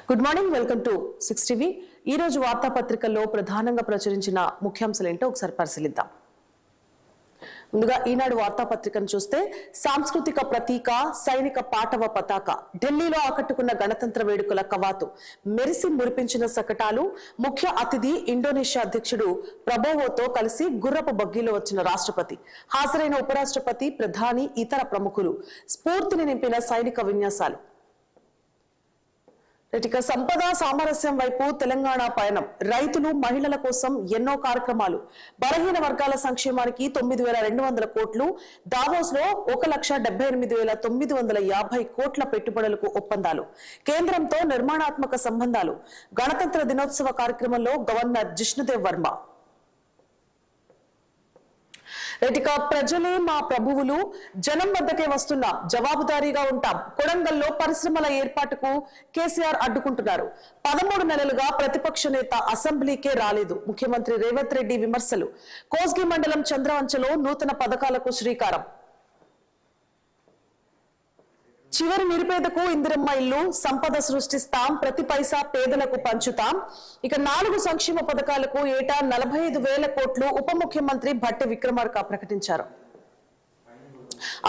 Good morning, welcome to 6 TV. ఈ రోజు వార్తాపత్రికల్లో ప్రధానంగా ప్రచురించిన ముఖ్యాంశాలు ఏంటో ఒకసారి పరిశీలిద్దాం. ముందుగా ఈనాడు వార్తాపత్రికను చూస్తే సాంస్కృతిక ప్రతీక సైనిక పాటవ పతాక, ఢిల్లీలో ఆకట్టుకున్న గణతంత్ర వేడుకల కవాతు, మెరిసి మురిపించిన శకటాలు, ముఖ్య అతిథి ఇండోనేషియా అధ్యక్షుడు ప్రబోవోతో కలిసి గుర్రపు బగ్గీలో వచ్చిన రాష్ట్రపతి, హాజరైన ఉపరాష్ట్రపతి, ప్రధాని, ఇతర ప్రముఖులు, స్ఫూర్తిని నింపిన సైనిక విన్యాసాలు. ఇక సంపద సామరస్యం వైపు తెలంగాణ పయనం, రైతులు మహిళల కోసం ఎన్నో కార్యక్రమాలు, బలహీన వర్గాల సంక్షేమానికి 9,200 కోట్లు, దావోస్ లో 1,78,950 కోట్ల పెట్టుబడులకు ఒప్పందాలు, కేంద్రంతో నిర్మాణాత్మక సంబంధాలు, గణతంత్ర దినోత్సవ కార్యక్రమంలో గవర్నర్ జిష్ణుదేవ్ వర్మ. ఇక ప్రజలే మా ప్రభువులు, జనం వద్దకే వస్తున్నా, జవాబుదారీగా ఉంటాం. కొడంగల్లో పరిశ్రమల ఏర్పాటుకు కేసీఆర్ అడ్డుకుంటున్నారు. 13 నెలలుగా ప్రతిపక్ష నేత అసెంబ్లీకే రాలేదు. ముఖ్యమంత్రి రేవంత్ రెడ్డి విమర్శలు. కోస్గి మండలం చంద్రవంచలో నూతన పథకాలకు శ్రీకారం. చివరి నిరుపేదకు ఇందిరమ్మ ఇల్లు, సంపద సృష్టిస్తాం, ప్రతి పైసా పేదలకు పంచుతాం. ఇక 4 సంక్షేమ పథకాలకు ఏటా 45,000 కోట్లు ఉప ముఖ్యమంత్రి భట్టి విక్రమార్క ప్రకటించారు.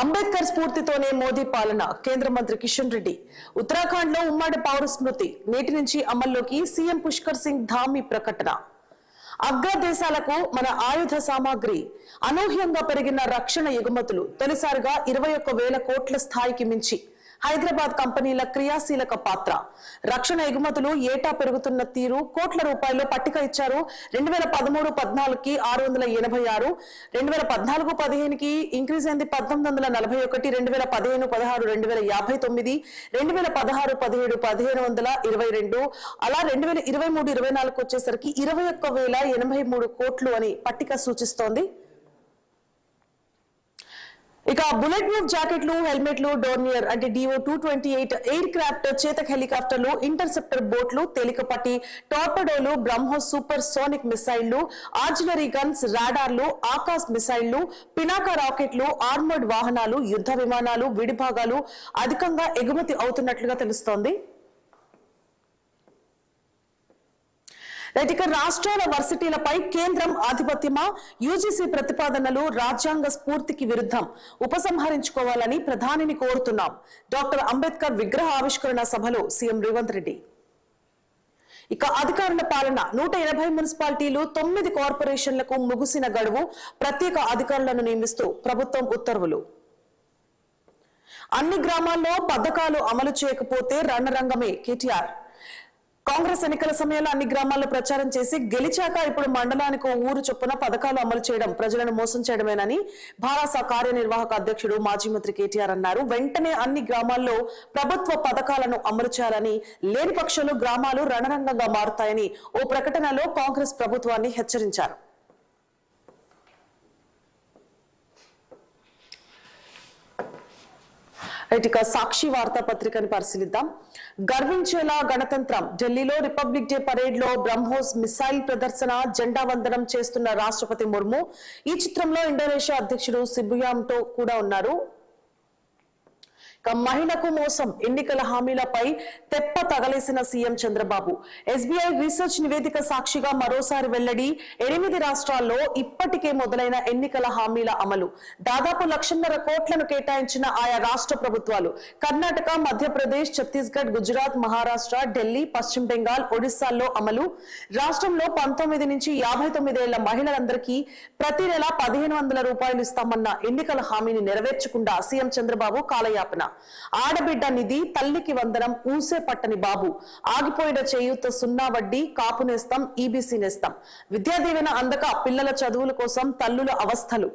అంబేద్కర్ స్ఫూర్తితోనే మోదీ పాలన, కేంద్ర మంత్రి కిషన్ రెడ్డి. ఉత్తరాఖండ్ లో ఉమ్మడి పౌర స్మృతి నేటి నుంచి అమల్లోకి, సీఎం పుష్కర్ సింగ్ ధామీ ప్రకటన. అగ్ర దేశాలకు మన ఆయుధ సామాగ్రి, అనూహ్యంగా పెరిగిన రక్షణ ఎగుమతులు, తొలిసారిగా 21,000 కోట్ల స్థాయికి మించి, హైదరాబాద్ కంపెనీల క్రియాశీలక పాత్ర. రక్షణ ఎగుమతులు ఏటా పెరుగుతున్న తీరు, కోట్ల రూపాయలు పట్టిక ఇచ్చారు. 2013-14కి 686, 2014-15కి ఇంక్రీజ్ అయింది 1941, 2015-16 2,059, 2016-17 1,522, అలా 2023-24 వచ్చేసరికి 21,083 కోట్లు అని పట్టిక సూచిస్తోంది. ఇక బుల్లెట్ ప్రూఫ్ జాకెట్లు, హెల్మెట్లు, డోర్నియర్ అంటే DO-228 ఎయిర్ క్రాఫ్ట్, చేతక్ హెలికాప్టర్లు, ఇంటర్సెప్టర్ బోట్లు, తేలికపాటి టార్పెడోలు, బ్రహ్మోస్ సూపర్ సోనిక్ మిసైళ్లు, ఆర్టిలరీ గన్స్, రాడార్లు, ఆకాశ్ మిసైళ్లు, పినాకా రాకెట్లు, ఆర్మర్డ్ వాహనాలు, యుద్ధ విమానాలు, విడిభాగాలు అధికంగా ఎగుమతి అవుతున్నట్లుగా తెలుస్తోంది. ఇక రాష్ట్రాల వర్సిటీలపై కేంద్రం ఆధిపత్యమా, యూజీసీ ప్రతిపాదనలు రాజ్యాంగ స్ఫూర్తికి విరుద్ధం, ఉపసంహరించుకోవాలని ప్రధానిని కోరుతున్నాం. డాక్టర్ అంబేద్కర్ విగ్రహ ఆవిష్కరణ సభలో సీఎం రేవంత్ రెడ్డి. ఇక అధికారుల పాలన, 180 మున్సిపాలిటీలు, 9 కార్పొరేషన్లకు ముగిసిన గడువు, ప్రత్యేక అధికారులను నియమిస్తూ ప్రభుత్వం ఉత్తర్వులు. అన్ని గ్రామాల్లో పథకాలు అమలు చేయకపోతే రణరంగమే కేటీఆర్. కాంగ్రెస్ ఎన్నికల సమయంలో అన్ని గ్రామాల్లో ప్రచారం చేసి గెలిచాక ఇప్పుడు మండలానికి ఊరు చొప్పున పథకాలు అమలు చేయడం ప్రజలను మోసం చేయడమేనని భారాస కార్యనిర్వాహక అధ్యక్షుడు మాజీ మంత్రి కేటీఆర్ అన్నారు. వెంటనే అన్ని గ్రామాల్లో ప్రభుత్వ పథకాలను అమలు చేయాలని, లేని పక్షంలో గ్రామాలు రణరంగంగా మారుతాయని ఓ ప్రకటనలో కాంగ్రెస్ ప్రభుత్వాన్ని హెచ్చరించారు. ఇక సాక్షి వార్తాపత్రికను పరిశీలిద్దాం. గర్వించేలా గణతంత్రం, ఢిల్లీలో రిపబ్లిక్ డే పరేడ్ లో బ్రహ్మోస్ మిసైల్ ప్రదర్శన, జెండా వందనం చేస్తున్న రాష్ట్రపతి ముర్ము. ఈ చిత్రంలో ఇండోనేషియా అధ్యక్షుడు సుబియాంటో కూడా ఉన్నారు. మహిళకు మోసం, ఎన్నికల హామీలపై తెప్ప తగలేసిన సీఎం చంద్రబాబు. ఎస్బీఐ రీసెర్చ్ నివేదిక సాక్షిగా మరోసారి వెల్లడి. 8 రాష్ట్రాల్లో ఇప్పటికే మొదలైన ఎన్నికల హామీల అమలు, దాదాపు 1,50,000 కోట్లను కేటాయించిన ఆయా రాష్ట్ర ప్రభుత్వాలు. కర్ణాటక, మధ్యప్రదేశ్, ఛత్తీస్గఢ్, గుజరాత్, మహారాష్ట్ర, ఢిల్లీ, పశ్చిమ బెంగాల్, ఒడిశాల్లో అమలు. రాష్ట్రంలో 19 నుంచి 59 ఏళ్ల మహిళలందరికీ ప్రతి నెల 1,500 రూపాయలు ఇస్తామన్న ఎన్నికల హామీని నెరవేర్చకుండా సీఎం చంద్రబాబు కాలయాపన. ఆడబిడ్డ నిధి, తల్లికి వందనం ఊసే పట్టని బాబు. ఆగిపోయిన చేయూత, 0 వడ్డీ, కాపు నేస్తం, ఈబీసీ నేస్తం. విద్యా దీవెన అందక పిల్లల చదువుల కోసం తల్లుల అవస్థలు.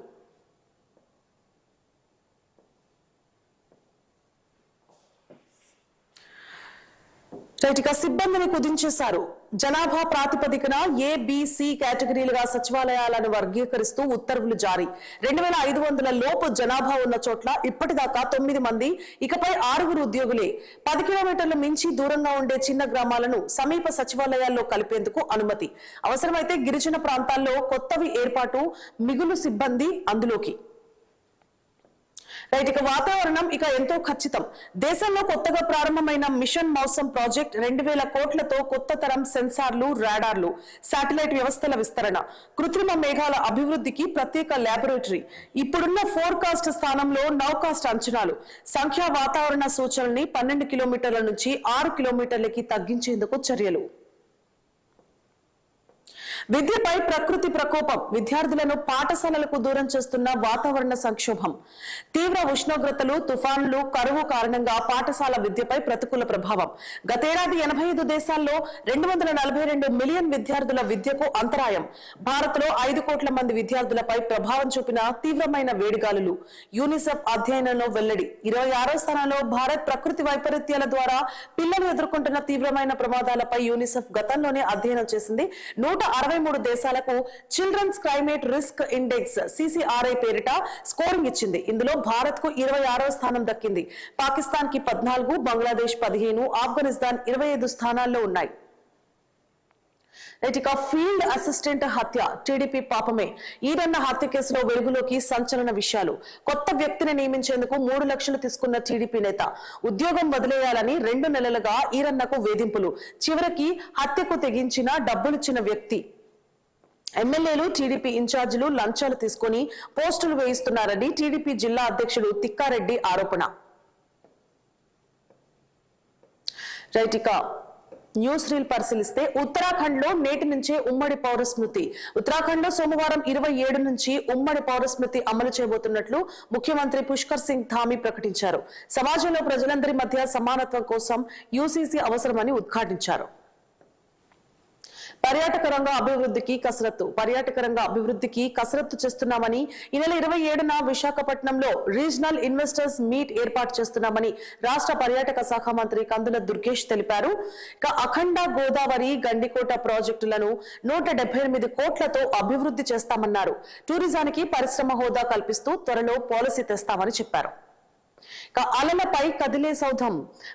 ఇక సిబ్బందిని కుదించేశారు. జనాభా ప్రాతిపదికన ఏబిసి కేటగిరీలుగా సచివాలయాలను వర్గీకరిస్తూ ఉత్తర్వులు జారీ. 2,500 లోపు జనాభా ఉన్న చోట్ల ఇప్పటిదాకా 9 మంది, ఇకపై 6 ఉద్యోగులే. 10 కిలోమీటర్లు మించి దూరంగా ఉండే చిన్న గ్రామాలను సమీప సచివాలయాల్లో కలిపేందుకు అనుమతి. అవసరమైతే గిరిజన ప్రాంతాల్లో కొత్తవి ఏర్పాటు, మిగులు సిబ్బంది అందులోకి. రైట్, ఇక వాతావరణం ఇక ఎంతో ఖచ్చితం. దేశంలో కొత్తగా ప్రారంభమైన మిషన్ మౌసం ప్రాజెక్ట్ 2000 కోట్లతో కొత్త తరం సెన్సార్లు, రాడార్లు, శాటిలైట్ వ్యవస్థల విస్తరణ, కృత్రిమ మేఘాల అభివృద్ధికి ప్రత్యేక ల్యాబొరేటరీ, ఇప్పుడున్న ఫోర్కాస్ట్ స్థానంలో నౌకాస్ట్ అంచనాలు, సంఖ్యా వాతావరణ సూచనల్ని 12 కిలోమీటర్ల నుంచి 6 కిలోమీటర్లకి తగ్గించేందుకు చర్యలు. విద్యపై ప్రకృతి ప్రకోపం, విద్యార్థులను పాఠశాలలకు దూరం చేస్తున్న వాతావరణ సంక్షోభం, తీవ్ర ఉష్ణోగ్రతలు, తుఫానులు, కరువు కారణంగా పాఠశాల విద్యపై ప్రతికూల ప్రభావం. గతేడాది 85 దేశాల్లో 242 మిలియన్ విద్యార్థుల విద్యకు అంతరాయం. భారత్ లో 5 కోట్ల మంది విద్యార్థులపై ప్రభావం చూపిన తీవ్రమైన వేడిగాలులు. యూనిసెఫ్ అధ్యయనంలో వెల్లడి. 26వ స్థానంలో భారత్. ప్రకృతి వైపరీత్యాల ద్వారా పిల్లలు ఎదుర్కొంటున్న తీవ్రమైన ప్రమాదాలపై యూనిసెఫ్ గతంలోనే అధ్యయనం చేసింది. 163 దేశాలకు children's climate risk index CCRI పేరిట స్కోరింగ్ ఇచ్చింది. ఇందులో భారత్ కు 26వ స్థానం దక్కింది. పాకిస్తాన్ కి 14, బంగ్లాదేశ్ 15, ఆఫ్ఘనిస్తాన్ 25 స్థానాల్లో ఉన్నాయి. ఇక ఫీల్డ్ అసిస్టెంట్ హత్య, టీడీపీ పాపమే. ఈరన్న హత్య కేసులో వెలుగులోకి సంచలన విషయాలు. కొత్త వ్యక్తిని నియమించేందుకు 3 లక్షలు తీసుకున్న టీడీపీ నేత ఉద్యోగం వదిలేయాలని 2 నెలలుగా ఈరన్నకు వేధింపులు. చివరికి హత్యకు తెగించిన డబ్బులిచ్చిన వ్యక్తి. ఎమ్మెల్యేలు, టీడీపీ ఇన్ఛార్జీలు లంచాలు తీసుకుని పోస్టులు వేయిస్తున్నారని టీడీపీ జిల్లా అధ్యక్షుడు తిక్కారెడ్డి ఆరోపణ. రైట్, ఇక న్యూస్ రీల్ పరిశీలిస్తే ఉత్తరాఖండ్ లో నేటి నుంచే ఉమ్మడి పౌరస్మృతి. ఉత్తరాఖండ్ లో సోమవారం 27 నుంచి ఉమ్మడి పౌరస్మృతి అమలు చేయబోతున్నట్లు ముఖ్యమంత్రి పుష్కర్ సింగ్ ధామీ ప్రకటించారు. సమాజంలో ప్రజలందరి మధ్య సమానత్వం కోసం యూసీసీ అవసరమని ఉద్ఘాటించారు. పర్యాటక రంగ అభివృద్ధికి కసరత్తు చేస్తున్నామని, ఈ నెల 27న విశాఖపట్నంలో రీజనల్ ఇన్వెస్టర్స్ మీట్ ఏర్పాటు చేస్తున్నామని రాష్ట్ర పర్యాటక శాఖ మంత్రి కందుల దుర్గేష్ తెలిపారు. ఇక అఖండ గోదావరి, గండికోట ప్రాజెక్టులను 178 కోట్లతో అభివృద్ధి చేస్తామన్నారు. టూరిజానికి పరిశ్రమ హోదా కల్పిస్తూ త్వరలో పాలసీ తెస్తామని చెప్పారు. అలలపై కదిలే సౌధం.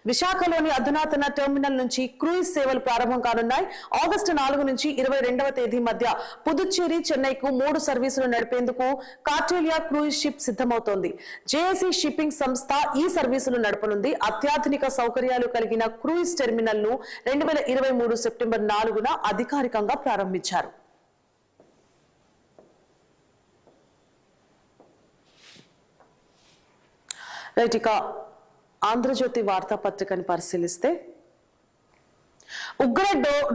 విశాఖలోని అధునాతన టెర్మినల్ నుంచి క్రూయిజ్ సేవలు ప్రారంభం కానున్నాయి. ఆగస్టు 4 నుంచి 22వ తేదీ మధ్య పుదుచ్చేరి, చెన్నైకు 3 సర్వీసులు నడిపేందుకు కార్టేలియా క్రూయిజ్ షిప్ సిద్ధమవుతోంది. జేఏసీ షిప్పింగ్ సంస్థ ఈ సర్వీసులు నడపనుంది. అత్యాధునిక సౌకర్యాలు కలిగిన క్రూయిజ్ టెర్మినల్ ను 2023 సెప్టెంబర్ 4న అధికారికంగా ప్రారంభించారు. రైట్, ఇక ఆంధ్రజ్యోతి వార్తాపత్రికని పరిశీలిస్తే ఉగ్ర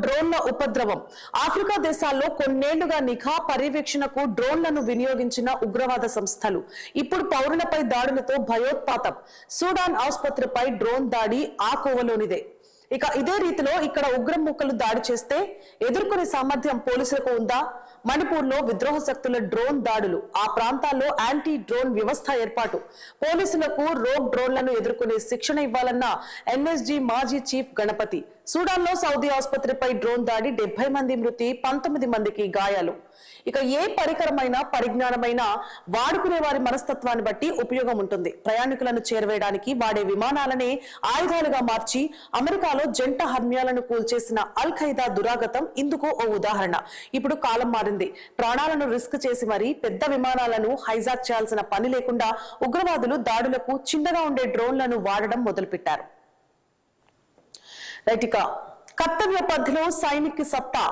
డ్రోన్ల ఉపద్రవం. ఆఫ్రికా దేశాల్లో కొన్నేళ్లుగా నిఘా పర్యవేక్షణకు డ్రోన్లను వినియోగించిన ఉగ్రవాద సంస్థలు ఇప్పుడు పౌరులపై దాడులతో భయోత్పాతం. సూడాన్ ఆసుపత్రిపై డ్రోన్ దాడి ఆ కోవలోనిదే. ఇక ఇదే రీతిలో ఇక్కడ ఉగ్రమూకలు దాడి చేస్తే ఎదుర్కొనే సామర్థ్యం పోలీసులకు ఉందా? మణిపూర్ లో విద్రోహ శక్తుల డ్రోన్ దాడులు, ఆ ప్రాంతాల్లో యాంటీ డ్రోన్ వ్యవస్థ ఏర్పాటు, పోలీసులకు రోగ్ డ్రోన్లను ఎదుర్కొనే శిక్షణ ఇవ్వాలన్న ఎన్ఎస్జీ మాజీ చీఫ్ గణపతి. సూడాన్ లో సౌదీ ఆసుపత్రిపై డ్రోన్ దాడి, 70 మంది మృతి, 19 మందికి గాయాలు. ఇక ఏ పరికరమైన పరిజ్ఞానమైనా వాడుకునే వారి మనస్తత్వాన్ని బట్టి ఉపయోగం ఉంటుంది. ప్రయాణికులను చేరవేయడానికి వాడే విమానాలనే ఆయుధాలుగా మార్చి అమెరికాలో జంట హర్మ్యాలను కూల్చేసిన అల్ ఖైదా దురాగతం ఇందుకు ఓ ఉదాహరణ. ఇప్పుడు కాలం మారింది. ప్రాణాలను రిస్క్ చేసి మరీ పెద్ద విమానాలను హైజాక్ చేయాల్సిన పని లేకుండా ఉగ్రవాదులు దాడులకు చిన్నగా ఉండే డ్రోన్లను వాడడం మొదలుపెట్టారు. రైట్, ఇక కర్తవ్య పథ్లో సైనిక్ సత్తా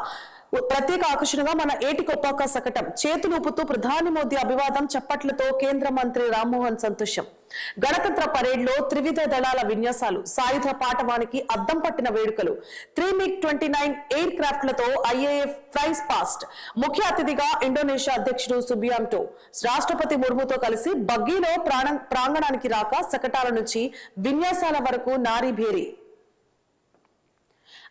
ప్రత్యేక ఆకర్షణగా మన ఏటికొప్పాక శకటం. చేతులూపుతూ ప్రధాని మోదీ అభివాదం, చప్పట్లతో కేంద్ర మంత్రి రామ్మోహన్ సంతోషం. గణతంత్ర పరేడ్ లో త్రివిధ దళాల విన్యాసాలు, సాయుధ పాటవానికి అద్దం పట్టిన వేడుకలు, 3 MiG-29 ఎయిర్ క్రాఫ్ట్లతో IAF ఫ్లైస్ పాస్ట్. ముఖ్య అతిథిగా ఇండోనేషియా అధ్యక్షుడు సుబియాంటో రాష్ట్రపతి ముర్ముతో కలిసి బగ్గీలో ప్రాంగణానికి రాక శకటాల నుంచి విన్యాసాల వరకు నారీ భేరీ.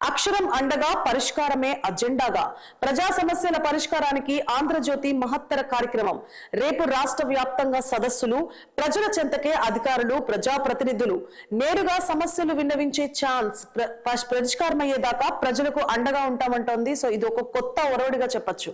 అక్షరం అండగా, పరిష్కారమే అజెండాగా. ప్రజా సమస్యల పరిష్కారానికి ఆంధ్రజ్యోతి మహత్తర కార్యక్రమం. రేపు రాష్ట్ర వ్యాప్తంగా సదస్సులు, ప్రజల చెంతకే అధికారులు, ప్రజాప్రతినిధులు నేరుగా సమస్యలు విన్నవించే ఛాన్స్. పరిష్కారమయ్యేదాకా ప్రజలకు అండగా ఉంటామంటోంది. సో ఇది ఒక కొత్త ఒరవడిగా చెప్పచ్చు.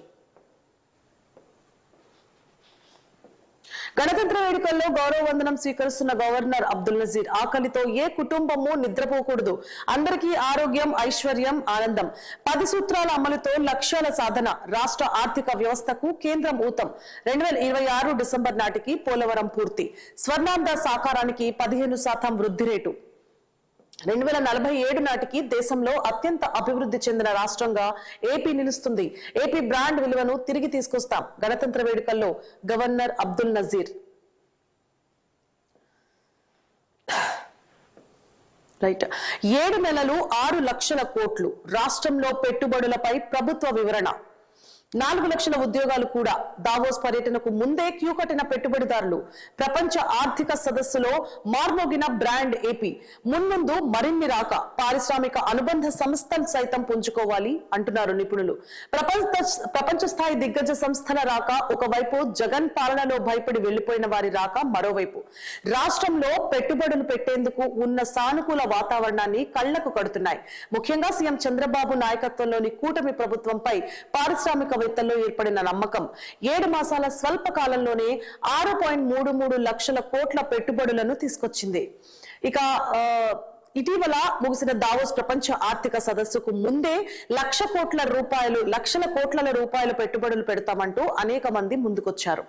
గణతంత్ర వేడుకల్లో గౌరవ వందనం స్వీకరిస్తున్న గవర్నర్ అబ్దుల్ నజీర్ ఆకలితో ఏ కుటుంబము నిద్రపోకూడదు, అందరికీ ఆరోగ్యం, ఐశ్వర్యం, ఆనందం, 10 సూత్రాల అమలుతో లక్ష్యాల సాధన, రాష్ట్ర ఆర్థిక వ్యవస్థకు కేంద్రం ఊతం, 2026 డిసెంబర్ నాటికి పోలవరం పూర్తి, స్వర్ణాంధ్ర సాకారానికి 15% వృద్ధి రేటు, 2047 నాటికి దేశంలో అత్యంత అభివృద్ధి చెందిన రాష్ట్రంగా ఏపీ నిలుస్తుంది, ఏపీ బ్రాండ్ విలువను తిరిగి తీసుకొస్తాం, గణతంత్ర వేడుకల్లో గవర్నర్ అబ్దుల్ నజీర్. రైట్. 7 నెలలు 6 లక్షల కోట్లు రాష్ట్రంలో పెట్టుబడులపై ప్రభుత్వ వివరణ. 4 లక్షల ఉద్యోగాలు కూడా. దావోస్ పర్యటనకు ముందే క్యూ కట్టిన పెట్టుబడిదారులు. ప్రపంచ ఆర్థిక సదస్సులో మార్మోగిన బ్రాండ్ ఏపీ. మున్ముందు మరిన్ని రాక, పారిశ్రామిక అనుబంధ సంస్థలు సైతం పుంజుకోవాలి అంటున్నారు నిపుణులు. ప్రపంచ స్థాయి దిగ్గజ సంస్థల రాక ఒకవైపు, జగన్ పాలనలో భయపడి వెళ్లిపోయిన వారి రాక మరోవైపు. రాష్ట్రంలో పెట్టుబడులు పెట్టేందుకు ఉన్న సానుకూల వాతావరణాన్ని కళ్లకు కడుతున్నాయి. ముఖ్యంగా సీఎం చంద్రబాబు నాయకత్వంలోని కూటమి ప్రభుత్వంపై పారిశ్రామిక వేత్తల్లో ఏర్పడిన నమ్మకం 7 మాసాల స్వల్ప కాలంలోనే 6.33 లక్షల కోట్ల పెట్టుబడులను తీసుకొచ్చింది. ఇక ఇటీవల ముగిసిన దావోస్ ప్రపంచ ఆర్థిక సదస్సుకు ముందే లక్షల కోట్ల రూపాయలు పెట్టుబడులు పెడతామంటూ అనేక మంది ముందుకొచ్చారు.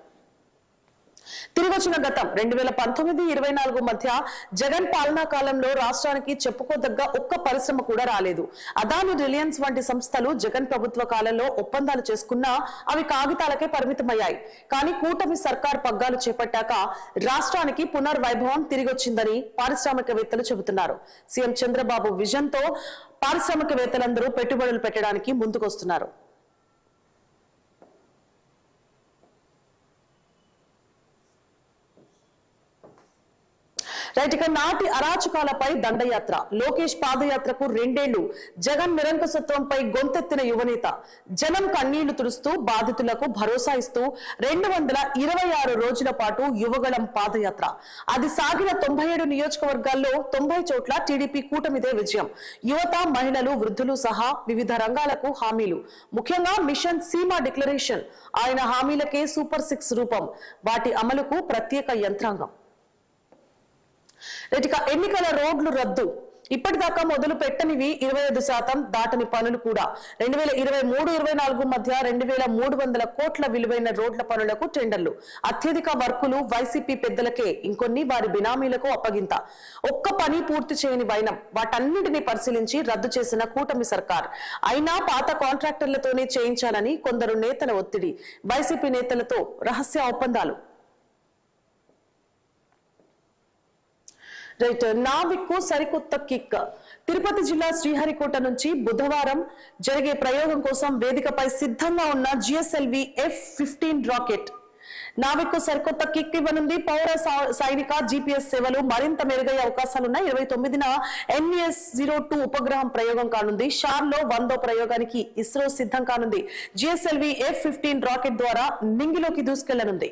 తిరిగొచ్చిన గతం 2019-24 మధ్య జగన్ పాలనా కాలంలో రాష్ట్రానికి చెప్పుకోదగ్గ ఒక్క పరిశ్రమ కూడా రాలేదు. అదాని, రిలయన్స్ వంటి సంస్థలు జగన్ ప్రభుత్వ కాలంలో ఒప్పందాలు చేసుకున్నా అవి కాగితాలకే పరిమితమయ్యాయి. కానీ కూటమి సర్కార్ పగ్గాలు చేపట్టాక రాష్ట్రానికి పునర్వైభవం తిరిగొచ్చిందని పారిశ్రామికవేత్తలు చెబుతున్నారు. సీఎం చంద్రబాబు విజన్ తో పారిశ్రామికవేత్తలందరూ పెట్టుబడులు పెట్టడానికి ముందుకొస్తున్నారు. రైట్. ఇక నాటి అరాచకాలపై దండయాత్ర. లోకేష్ పాదయాత్రకు 2 ఏళ్లు. జగన్ నిరంకుశత్వంపై గొంతెత్తిన యువనేత. జనం కన్నీళ్లు తుడుస్తూ బాధితులకు భరోసా ఇస్తూ 226 రోజుల పాటు యువగళం పాదయాత్ర. అది సాగిన 97 నియోజకవర్గాల్లో 90 చోట్ల టీడీపీ కూటమిదే విజయం. యువత, మహిళలు, వృద్ధులు సహా వివిధ రంగాలకు హామీలు. ముఖ్యంగా మిషన్ సీమా డిక్లరేషన్. ఆయన హామీలకే సూపర్ 6 రూపం. వాటి అమలుకు ప్రత్యేక యంత్రాంగం. ఎన్నికల రోడ్లు రద్దు. ఇప్పటిదాకా మొదలు పెట్టనివి 25% దాటని పనులు కూడా. 2023-24 మధ్య 2300 కోట్ల విలువైన రోడ్ల పనులకు టెండర్లు. అత్యధిక వర్కులు వైసీపీ పెద్దలకే, ఇంకొన్ని వారి బినామీలకు అప్పగింత. ఒక్క పని పూర్తి చేయని వైనం. వాటన్నింటినీ పరిశీలించి రద్దు చేసిన కూటమి సర్కార్. అయినా పాత కాంట్రాక్టర్లతోనే చేయించాలని కొందరు నేతల ఒత్తిడి. వైసీపీ నేతలతో రహస్య ఒప్పందాలు. రైట్. నావిక్ సరికొత్త కిక్. తిరుపతి జిల్లా శ్రీహరికోట నుంచి బుధవారం జరిగే ప్రయోగం కోసం వేదికపై సిద్ధంగా ఉన్న GSLV F-15 రాకెట్ నావిక్ సరికొత్త కిక్ ఇవ్వనుంది. పౌర సైనిక GPS సేవలు మరింత మెరుగయ్యే అవకాశాలున్నాయి. 29న NES-02 ఉపగ్రహం ప్రయోగం కానుంది. షార్లో 100వ ప్రయోగానికి ఇస్రో సిద్ధం కానుంది. GSLV F-15 రాకెట్ ద్వారా నింగిలోకి దూసుకెళ్లనుంది.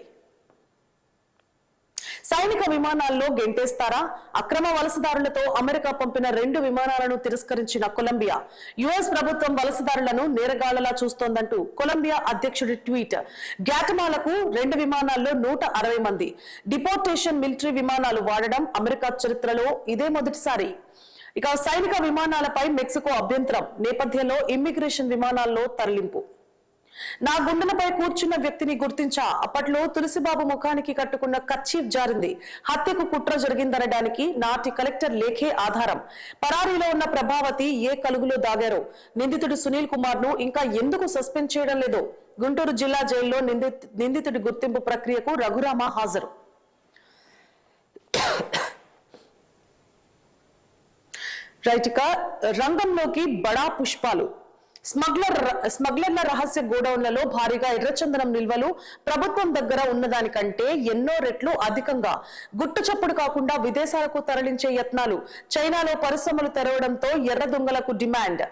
సైనిక విమానాల్లో గెంటేస్తారా? అక్రమ వలసదారులతో అమెరికా పంపిన 2 విమానాలను తిరస్కరించిన కొలంబియా. US ప్రభుత్వం వలసదారులను నేరగాళ్లలా చూస్తోందంటూ కొలంబియా అధ్యక్షుడి ట్వీట్. గ్యాటమాలకు 2 విమానాల్లో 160 మంది. డిపోర్టేషన్ మిలిటరీ విమానాలు వాడడం అమెరికా చరిత్రలో ఇదే మొదటిసారి. ఇక సైనిక విమానాలపై మెక్సికో అభ్యంతరం నేపథ్యంలో ఇమ్మిగ్రేషన్ విమానాల్లో తరలింపు. నా గుండెలపై కూర్చున్న వ్యక్తిని గుర్తించా. అప్పట్లో తులసిబాబు ముఖానికి కట్టుకున్న కర్చీఫ్ జారింది. హత్యకు కుట్ర జరిగిందనడానికి నాటి కలెక్టర్ లేఖే ఆధారం. పరారీలో ఉన్న ప్రభావతి ఏ కలుగులో దాగారో. నిందితుడు సునీల్ కుమార్ ను ఇంకా ఎందుకు సస్పెండ్ చేయడం లేదో. గుంటూరు జిల్లా జైల్లో నిందితుడి గుర్తింపు ప్రక్రియకు రఘురామ హాజరు. రైట్. ఇక రంగంలోకి బడా పుష్పాలు. స్మగ్లర్ల రహస్య గోడౌన్లలో భారీగా ఎర్రచందనం నిల్వలు ప్రభుత్వం దగ్గర ఉన్నదానికంటే ఎన్నో రెట్లు అధికంగా గుట్టు చప్పుడు కాకుండా విదేశాలకు తరలించే యత్నాలు. చైనాలో పరిశ్రమలు తెరవడంతో ఎర్ర దొంగలకు డిమాండ్.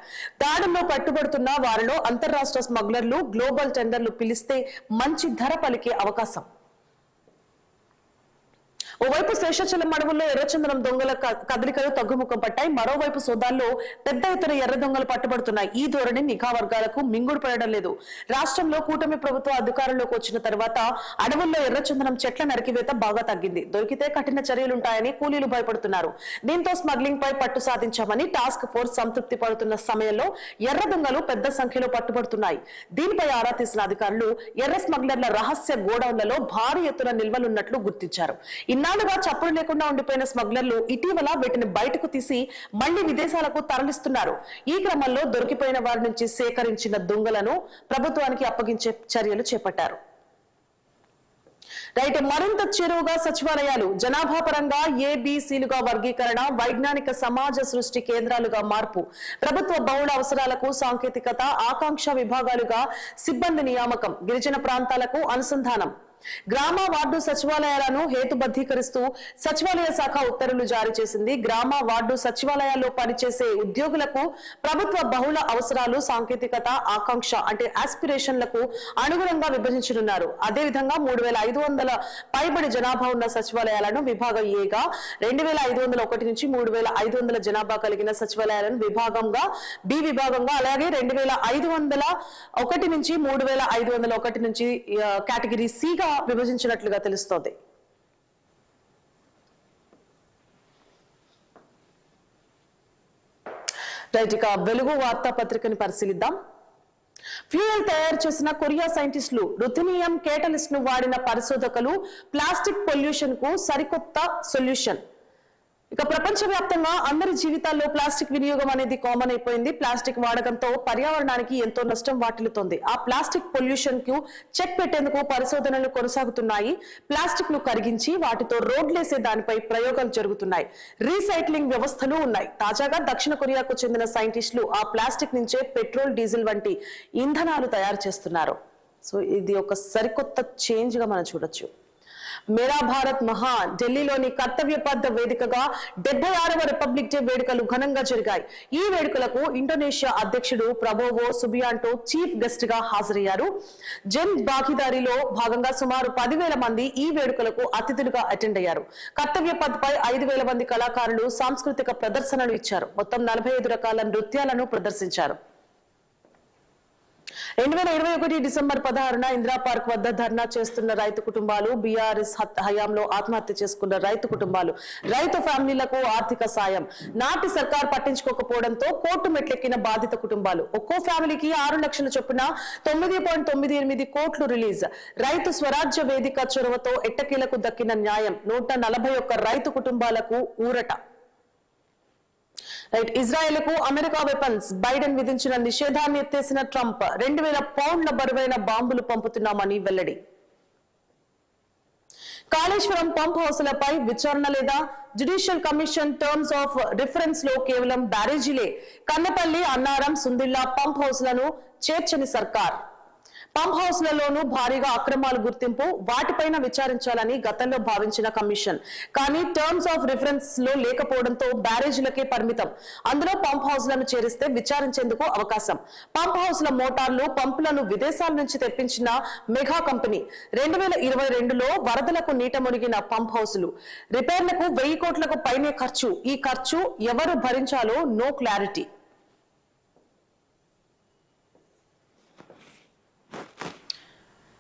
దాడుల్లో పట్టుబడుతున్న వారిలో అంతర్రాష్ట్ర స్మగ్లర్లు గ్లోబల్ టెండర్లు పిలిస్తే మంచి ధర పలికే అవకాశం. ఓవైపు శేషాచలం అడవుల్లో ఎర్రచందనం దొంగల కదలికలు తగ్గుముఖం పట్టాయి. మరోవైపు సోదాల్లో పెద్ద ఎత్తున ఎర్ర దొంగలు పట్టుబడుతున్నాయి. ఈ ధోరణి నిఘా వర్గాలకు మింగుడు పడడం లేదు. రాష్ట్రంలో కూటమి ప్రభుత్వం అధికారంలోకి వచ్చిన తర్వాత అడవుల్లో ఎర్రచందనం చెట్ల నరికివేత బాగా తగ్గింది. దొరికితే కఠిన చర్యలుంటాయని కూలీలు భయపడుతున్నారు. దీంతో స్మగ్లింగ్ పై పట్టు సాధించామని టాస్క్ ఫోర్స్ సంతృప్తి పడుతున్న సమయంలో ఎర్ర దొంగలు పెద్ద సంఖ్యలో పట్టుబడుతున్నాయి. దీనిపై ఆరా తీసిన అధికారులు ఎర్ర స్మగ్లర్ల రహస్య గోడౌన్లలో భారీ ఎత్తున నిల్వలున్నట్లు గుర్తించారు. ఇన్నాళ్లుగా చప్పుడు లేకుండా ఉండిపోయిన స్మగ్లర్లు ఇటీవల వీటిని బయటకు తీసి మళ్లీ విదేశాలకు తరలిస్తున్నారు. ఈ క్రమంలో దొరికిపోయిన వారి నుంచి సేకరించిన దొంగలను ప్రభుత్వానికి అప్పగించే చర్యలు చేపట్టారు. రైట్, మరింత చేరువుగా సచివాలయాలు జనాభా పరంగా ఏబిసిలుగా వర్గీకరణ, వైజ్ఞానిక సమాజ సృష్టి కేంద్రాలుగా మార్పు, ప్రభుత్వ బహుళ అవసరాలకు సాంకేతికత, ఆకాంక్ష విభాగాలుగా సిబ్బంది నియామకం, గిరిజన ప్రాంతాలకు అనుసంధానం, గ్రామ వార్డు సచివాలయాలను హేతుబద్ధీకరిస్తూ సచివాలయ శాఖ ఉత్తర్వులు జారీ చేసింది. గ్రామ వార్డు సచివాలయాల్లో పనిచేసే ఉద్యోగులకు ప్రభుత్వ బహుళ అవసరాలు, సాంకేతికత, ఆకాంక్ష అంటే ఆస్పిరేషన్లకు అనుగుణంగా విభజించనున్నారు. అదేవిధంగా 3500 పైబడి జనాభా ఉన్న సచివాలయాలను విభాగం ఏగా, 2501 నుంచి 3500 జనాభా కలిగిన సచివాలయాలను విభాగంగా బి విభాగంగా, అలాగే 2501 నుంచి 3501 నుంచి కేటగిరీ సిగా విభజించినట్లుగా తెలుస్తోంది. రైట్, ఇక వెలుగు వార్తాపత్రికని పరిశీలిద్దాం. ఫ్యూయల్ తయారు చేసిన కొరియా సైంటిస్టులు రుథినియం కేటలిస్ట్ ను వాడిన పరిశోధకులు ప్లాస్టిక్ పొల్యూషన్ కు సరికొత్త సొల్యూషన్. ఇక ప్రపంచవ్యాప్తంగా అందరి జీవితాల్లో ప్లాస్టిక్ వినియోగం అనేది కామన్ అయిపోయింది. ప్లాస్టిక్ వాడకంతో పర్యావరణానికి ఎంతో నష్టం వాటిల్లుతోంది. ఆ ప్లాస్టిక్ పొల్యూషన్ కు చెక్ పెట్టేందుకు పరిశోధనలు కొనసాగుతున్నాయి. ప్లాస్టిక్ ను కరిగించి వాటితో రోడ్లేసే దానిపై ప్రయోగాలు జరుగుతున్నాయి. రీసైక్లింగ్ వ్యవస్థలు ఉన్నాయి. తాజాగా దక్షిణ కొరియాకు చెందిన సైంటిస్టులు ఆ ప్లాస్టిక్ నుంచే పెట్రోల్, డీజిల్ వంటి ఇంధనాలు తయారు చేస్తున్నారు. సో ఇది ఒక సరికొత్త చేంజ్ గా మనం చూడొచ్చు. మేరా భారత్ మహాన్ ఢిల్లీలోని కర్తవ్య పథ్ వేదికగా 76వ రిపబ్లిక్ డే వేడుకలు ఘనంగా జరిగాయి. ఈ వేడుకలకు ఇండోనేషియా అధ్యక్షుడు ప్రబోవో సుబియాంటో చీఫ్ గెస్ట్ గా హాజరయ్యారు. జన్ భాగీదారీలో భాగంగా సుమారు 10,000 మంది ఈ వేడుకలకు అతిథులుగా అటెండ్ అయ్యారు. కర్తవ్య పథ్ పై 5,000 మంది కళాకారులు సాంస్కృతిక ప్రదర్శనలు ఇచ్చారు. మొత్తం 45 రకాల నృత్యాలను ప్రదర్శించారు. 2021 డిసెంబర్ 16న ఇందిరా పార్క్ వద్ద ధర్నా చేస్తున్న రైతు కుటుంబాలు, బీఆర్ఎస్ హయాంలో ఆత్మహత్య చేసుకున్న రైతు కుటుంబాలు, రైతు ఫ్యామిలీలకు ఆర్థిక సాయం, నాటి సర్కార్ పట్టించుకోకపోవడంతో కోర్టు మెట్లెక్కిన బాధిత కుటుంబాలు, ఒక్కో ఫ్యామిలీకి 6 లక్షల చొప్పున 9.98 కోట్లు రిలీజ్, రైతు స్వరాజ్య వేదిక చొరవతో ఎట్టకేలకు దక్కిన న్యాయం, 141 రైతు కుటుంబాలకు ఊరట. రైట్, ఇజ్రాయెల్ కు అమెరికా వెపన్స్, బైడెన్ విధించిన నిషేధాన్ని ఎత్తేసిన ట్రంప్, 2000 పౌండ్ల బరువైన బాంబులు పంపుతున్నామని వెల్లడి. కాళేశ్వరం పంప్ హౌస్లపై విచారణ లేదా? Judicial commission terms of reference లో కేవలం బ్యారేజీలే. కన్నపల్లి, అన్నారం, సుందిల్లా పంప్ హౌస్లను చేర్చని సర్కార్. పంప్ హౌస్లలోనూ భారీగా అక్రమాలు గుర్తింపు, వాటిపైన విచారించాలని గతంలో భావించిన కమిషన్ కానీ టర్మ్స్ ఆఫ్ రిఫరెన్స్ లో లేకపోవడంతో బ్యారేజీలకే పరిమితం. అందులో పంప్ హౌస్లను చేరిస్తే విచారించేందుకు అవకాశం. పంప్ హౌస్ల మోటార్లు, పంపులను విదేశాల నుంచి తెప్పించిన మెగా కంపెనీ. 2022లో వరదలకు నీట మునిగిన పంప్ హౌస్లు, రిపేర్లకు 1000 కోట్లకు పైనే ఖర్చు. ఈ ఖర్చు ఎవరు భరించాలో no clarity.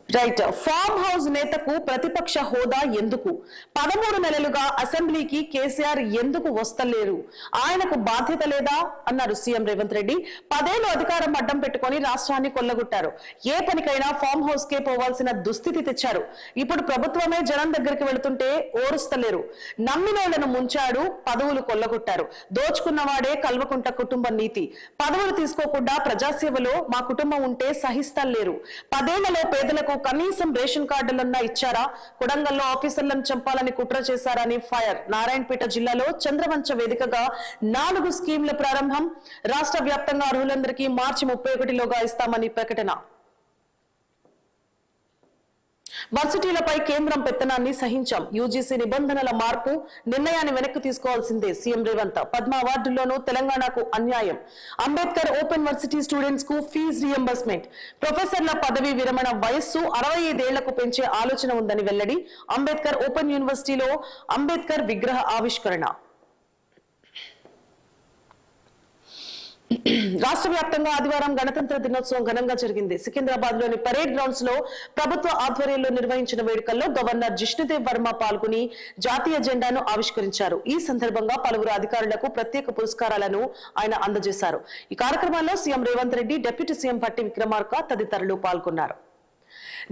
Right, farmhouse నేతకు ప్రతిపక్ష హోదా ఎందుకు? 13 నెలలుగా అసెంబ్లీకి కేసీఆర్ ఎందుకు వస్తలేరు? ఆయనకు బాధ్యత లేదా అన్నారు సీఎం రేవంత్ రెడ్డి. 10 ఏళ్లు అధికారం అడ్డం పెట్టుకుని రాష్ట్రాన్ని కొల్లగొట్టారు. ఏ పనికైనా ఫామ్ హౌస్ కే పోవాల్సిన దుస్థితి తెచ్చారు. ఇప్పుడు ప్రభుత్వమే జనం దగ్గరికి వెళుతుంటే ఓరుస్తలేరు. నమ్మినోళ్లను ముంచాడు, పదవులు కొల్లగొట్టారు. దోచుకున్నవాడే కల్వకుంట కుటుంబ నీతి. పదవులు తీసుకోకుండా ప్రజాసేవలో మా కుటుంబం ఉంటే సహిస్తలేరు. 10 ఏళ్లలో పేదలకు కనీసం రేషన్ కార్డులన్నా ఇచ్చారా? కొడంగల్లో ఆఫీసర్లను చంపాలని కుట్ర చేశారని ఫైర్. నారాయణపేట జిల్లాలో చంద్రవంచ వేదికగా 4 స్కీంల ప్రారంభం. రాష్ట్ర వ్యాప్తంగా అర్హులందరికీ మార్చి 31లోగా ఇస్తామని ప్రకటన. వర్సిటీలపై కేంద్రం పెత్తనాన్ని సహించాం. యూజీసీ నిబంధనల మార్పు నిర్ణయాన్ని వెనక్కి తీసుకోవాల్సిందే సీఎం రేవంత్. పద్మ అవార్డుల్లోనూ తెలంగాణకు అన్యాయం. అంబేద్కర్ ఓపెన్ వర్సిటీ స్టూడెంట్స్ కు ఫీజు రియంబర్స్మెంట్. ప్రొఫెసర్ల పదవి విరమణ వయస్సు 65 ఏళ్లకు పెంచే ఆలోచన ఉందని వెల్లడి. అంబేద్కర్ ఓపెన్ యూనివర్సిటీలో అంబేద్కర్ విగ్రహ ఆవిష్కరణ. రాష్ట్ర వ్యాప్తంగా ఆదివారం గణతంత్ర దినోత్సవం ఘనంగా జరిగింది. సికింద్రాబాద్ లోని పరేడ్ గ్రౌండ్స్ లో ప్రభుత్వ ఆధ్వర్యంలో నిర్వహించిన వేడుకల్లో గవర్నర్ జిష్ణుదేవ్ వర్మ పాల్గొని జాతీయ జెండాను ఆవిష్కరించారు. ఈ సందర్భంగా పలువురు అధికారులకు ప్రత్యేక పురస్కారాలను ఆయన అందజేశారు. ఈ కార్యక్రమంలో CM Revanth Reddy, deputy CM Bhatti Vikramarka తదితరులు పాల్గొన్నారు.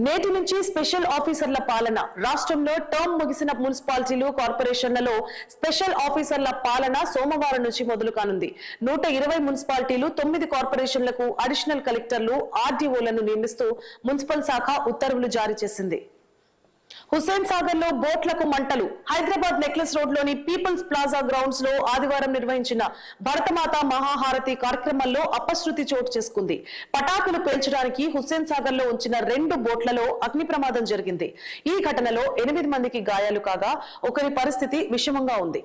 నేటి నుంచి స్పెషల్ ఆఫీసర్ల పాలన. రాష్ట్రంలో టర్మ్ ముగిసిన మున్సిపాలిటీలు, కార్పొరేషన్లలో స్పెషల్ ఆఫీసర్ల పాలన సోమవారం నుంచి మొదలు కానుంది. 120 మున్సిపాలిటీలు, 9 కార్పొరేషన్లకు అడిషనల్ కలెక్టర్లు, ఆర్డీఓలను నియమిస్తూ మున్సిపల్ శాఖ ఉత్తర్వులు జారీ చేసింది. హుస్సేన్ సాగర్ లో బోట్లకు మంటలు. హైదరాబాద్ నెక్లెస్ రోడ్ లోని పీపుల్స్ ప్లాజా గ్రౌండ్స్ లో ఆదివారం నిర్వహించిన భరతమాత మహాహారతి కార్యక్రమంలో అపశృతి చోటు చేసుకుంది. పటాకులు పేల్చడానికి హుస్సేన్ సాగర్ లో ఉంచిన 2 బోట్లలో అగ్ని ప్రమాదం జరిగింది. ఈ ఘటనలో 8 మందికి గాయాలు కాగా ఒకరి పరిస్థితి విషమంగా ఉంది.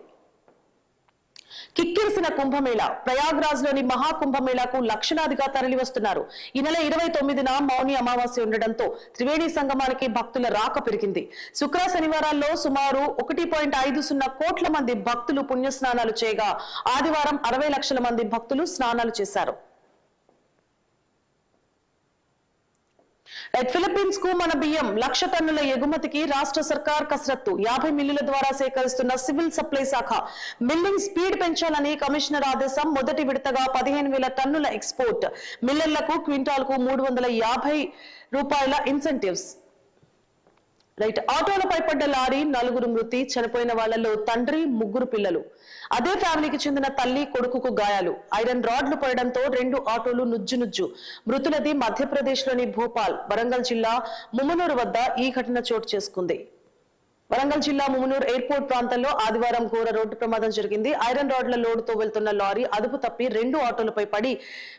కిక్కిరిసిన కుంభమేళా. ప్రయాగ్రాజ్ లోని మహాకుంభమేళాకు లక్షలాదిగా తరలి వస్తున్నారు. ఈ నెల 29న మౌని అమావాస్య ఉండడంతో త్రివేణి సంగమానికి భక్తుల రాక పెరిగింది. శుక్ర శనివారాల్లో సుమారు 1.50 కోట్ల మంది భక్తులు పుణ్యస్నానాలు చేయగా ఆదివారం 60 లక్షల మంది భక్తులు స్నానాలు చేశారు. ఫిలిప్పీన్స్ కు మన బియ్యం. 1,00,000 టన్నుల ఎగుమతికి రాష్ట్ర సర్కార్ కసరత్తు. 50 మిల్లుల ద్వారా సేకరిస్తున్న సివిల్ సప్లై శాఖ మిల్లింగ్ స్పీడ్ పెంచాలని కమిషనర్ ఆదేశం. మొదటి విడతగా 15,000 టన్నుల ఎక్స్పోర్ట్. మిల్లర్లకు క్వింటాల్ కు ₹350 ఇన్సెంటివ్స్. ఆటోలపై పడ్డ లారీ, 4 మృతి. చనిపోయిన వాళ్లలో తండ్రి, 3 పిల్లలు. అదే ఫ్యామిలీకి చెందిన తల్లి, కొడుకుకు గాయాలు. ఐరన్ రాడ్లు పడడంతో 2 ఆటోలు నుజ్జు. మృతులది మధ్యప్రదేశ్ లోని భోపాల్. వరంగల్ జిల్లా ముమనూరు వద్ద ఈ ఘటన చోటు చేసుకుంది. వరంగల్ జిల్లా ముమనూరు ఎయిర్పోర్ట్ ప్రాంతంలో ఆదివారం ఘోర రోడ్డు ప్రమాదం జరిగింది. ఐరన్ రాడ్ల లోడుతో వెళ్తున్న లారీ అదుపు తప్పి 2 ఆటోలపై పడి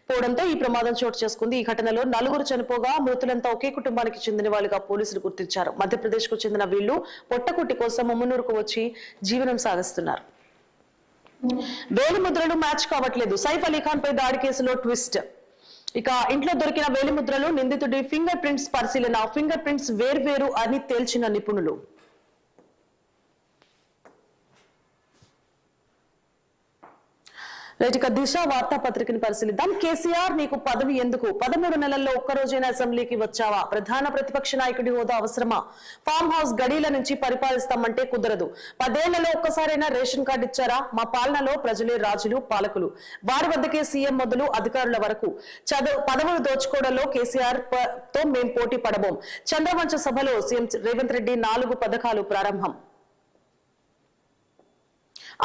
పోవడంతో ఈ ప్రమాదం చోటు చేసుకుంది. ఈ ఘటనలో 4 చనిపోగా మృతులంతా ఒకే కుటుంబానికి చెందిన వాళ్ళుగా పోలీసులు గుర్తించారు. మధ్యప్రదేశ్ కు చెందిన వీళ్లు పొట్టకుట్టి కోసం ముమనూరుకు వచ్చి జీవనం సాగిస్తున్నారు. వేలిముద్రలు మ్యాచ్ కావట్లేదు. సైఫ్ అలీ ఖాన్ పై దాడి కేసులో ట్విస్ట్. ఇక ఇంట్లో దొరికిన వేలిముద్రలు, నిందితుడి ఫింగర్ ప్రింట్స్ పరిశీలన. ఫింగర్ ప్రింట్స్ వేర్వేరు అని తేల్చిన నిపుణులు. ఇక దిశ వార్తాపత్రికను పరిశీలిద్దాం. కేసీఆర్ నీకు పదవి ఎందుకు? 13 నెలల్లో ఒక్కరోజైనా అసెంబ్లీకి వచ్చావా? ప్రధాన ప్రతిపక్ష నాయకుడి హోదా అవసరమా? ఫామ్ హౌస్ గడీల నుంచి పరిపాలిస్తామంటే కుదరదు. 10 ఏళ్లలో ఒక్కసారైనా రేషన్ కార్డు ఇచ్చారా? మా పాలనలో ప్రజలే రాజులు, పాలకులు. వారి వద్దకే సీఎం మొదలు అధికారుల వరకు పదవులు దోచుకోవడంలో కేసీఆర్ తో మేం పోటీ పడబోం. చంద్రవంచ సభలో సీఎం రేవంత్ రెడ్డి 4 పథకాలు ప్రారంభం.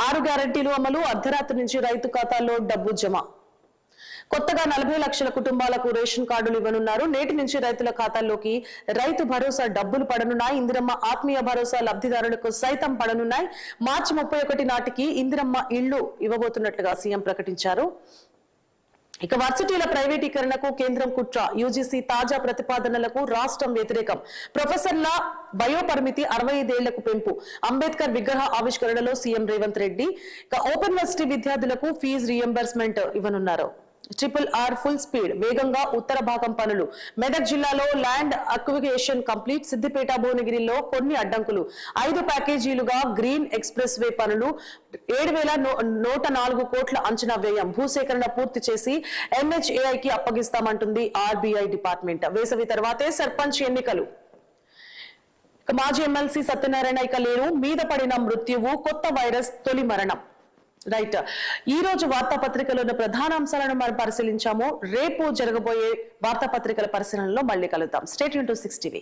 6 గ్యారంటీలు అమలు. అర్ధరాత్రి నుంచి రైతు ఖాతాల్లో డబ్బు జమ. కొత్తగా 40 లక్షల కుటుంబాలకు రేషన్ కార్డులు ఇవ్వనున్నారు. నేటి నుంచి రైతుల ఖాతాల్లోకి రైతు భరోసా డబ్బులు పడనున్నాయి. ఇందిరమ్మ ఆత్మీయ భరోసా లబ్ధిదారులకు సైతం పడనున్నాయి. మార్చి 31 నాటికి ఇందిరమ్మ ఇళ్లు ఇవ్వబోతున్నట్లుగా సీఎం ప్రకటించారు. ఇక వర్సిటీల ప్రైవేటీకరణకు కేంద్రం కుట్ర. యూజీసీ తాజా ప్రతిపాదనలకు రాష్ట్రం వ్యతిరేకం. ప్రొఫెసర్ల వయోపరిమితి 65 ఏళ్లకు పెంపు. అంబేద్కర్ విగ్రహ ఆవిష్కరణలో సీఎం రేవంత్ రెడ్డి. ఇక ఓపెన్ యూనివర్సిటీ విద్యార్థులకు ఫీజు రియంబర్స్మెంట్ ఇవ్వనున్నారు. RRR full speed. వేగంగా ఉత్తర భాగం పనులు. మెదక్ జిల్లాలో ల్యాండ్ అక్విజిషన్ కంప్లీట్. సిద్దిపేట, భువనగిరిలో కొన్ని అడ్డంకులు. 5 ప్యాకేజీలుగా గ్రీన్ ఎక్స్ప్రెస్ వే పనులు. 7,104 కోట్ల అంచనా వ్యయం. భూసేకరణ పూర్తి చేసి MHAIకి అప్పగిస్తామంటుంది RBI డిపార్ట్మెంట్. వేసవి తర్వాతే సర్పంచ్ ఎన్నికలు. మాజీ ఎమ్మెల్సీ సత్యనారాయణ ఇక లేరు. మీద పడిన మృత్యువు. కొత్త వైరస్ తొలి మరణం. ఈ రోజు వార్తాపత్రికలో ఉన్న ప్రధాన అంశాలను మనం పరిశీలించాము. రేపు జరగబోయే వార్తాపత్రికల పరిశీలనలో మళ్ళీ కలుద్దాం. Stay tune to 6 TV.